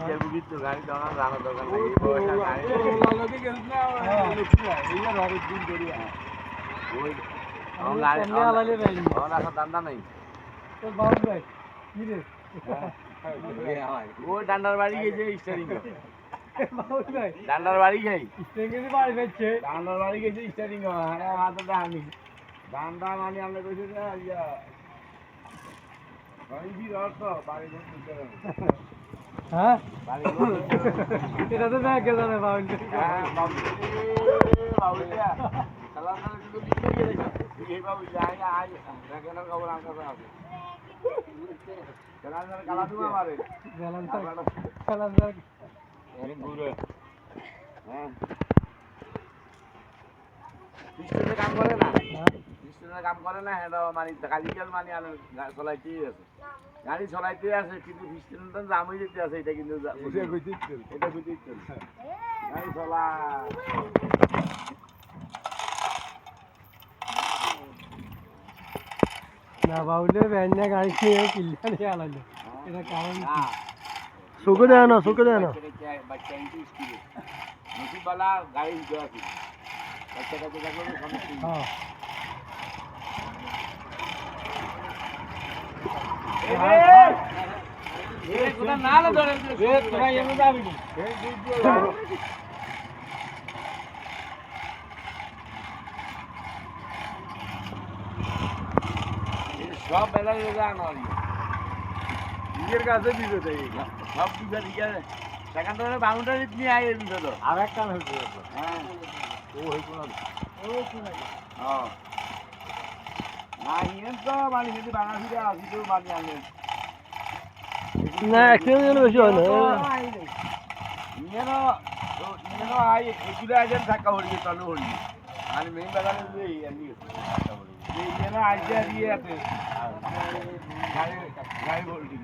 গাড়ি দাঁড়ানো জানা দরকার নাই এই বয়সে গাড়ি লাগি গেল না এই রবিট দিন করি ওই আমার গাড়ি আলালে ভাই আমার রাখা দান্দা নাই তো বাউল ভাই কি রে ওই ডান্ডার বাড়ি গেছে স্টারিং বাউল ভাই ডান্ডার বাড়ি খাই স্টারিং এর বাড়ি গেছে ডান্ডার বাড়ি গেছে স্টারিং আরে হাতটা হানি ডান্ডা মানে আমরা কইছে যে ইয়া বাড়ি দি রাত বাড়ি গেছে হ্যাঁ এটা তো না গেল না বাউল হ্যাঁ বাউল সালাম করে কিন্তু লিখে গেছে এই বাবু যায় আজ রাখেন খবর আমার কাছে আছে জানার কালা দুমা মারে জানার আরে গুরে হ্যাঁ পিছনে কাম করে না পিছনে কাম করে না এটা মানে কালিকাল মানে আর চলাইতেই আছে গাড়ি চলাইতেই আছে কিন্তু পিছনে জাম হয়ে যেতে আছে এটা কিন্তু এটা বুঝিত গাড়ি চলা না বাউলে ভ্যানে গাড়ি নিয়ে কিল্লা নিয়ে আলাইলো এটা কারণ সুকে দেয় না বাচ্চা ইনটি স্কুলে মুসিবালা গাড়ি দেওয়া আছে বাচ্চা কাছে দেখো সমস্যা হ্যাঁ এই কোনা নালে ধরে এ তোরা এমন যাবি না এই সব বেলায় জানো নিজের কাছে দিবে তাই সব দিবে ঠিক আছে সেখান থেকে বাউন্ডারি নিয়ে আয় দিবে তো আর এক কাম হয়েছে হ্যাঁ ও হইতো না ও শুনে হ্যাঁ না ইয়েন তো মানে যদি বাংলাদেশে আসি তো মানে আনে না একদম যেন বেশি হয় না ইয়েন আই এগুলো আইজেন থাকা হলি চালু হলি মানে মেইন বাগানে যে এমনি থাকা হলি ইয়েন আইজে দিয়ে আছে গাড়ি গাড়ি বলটি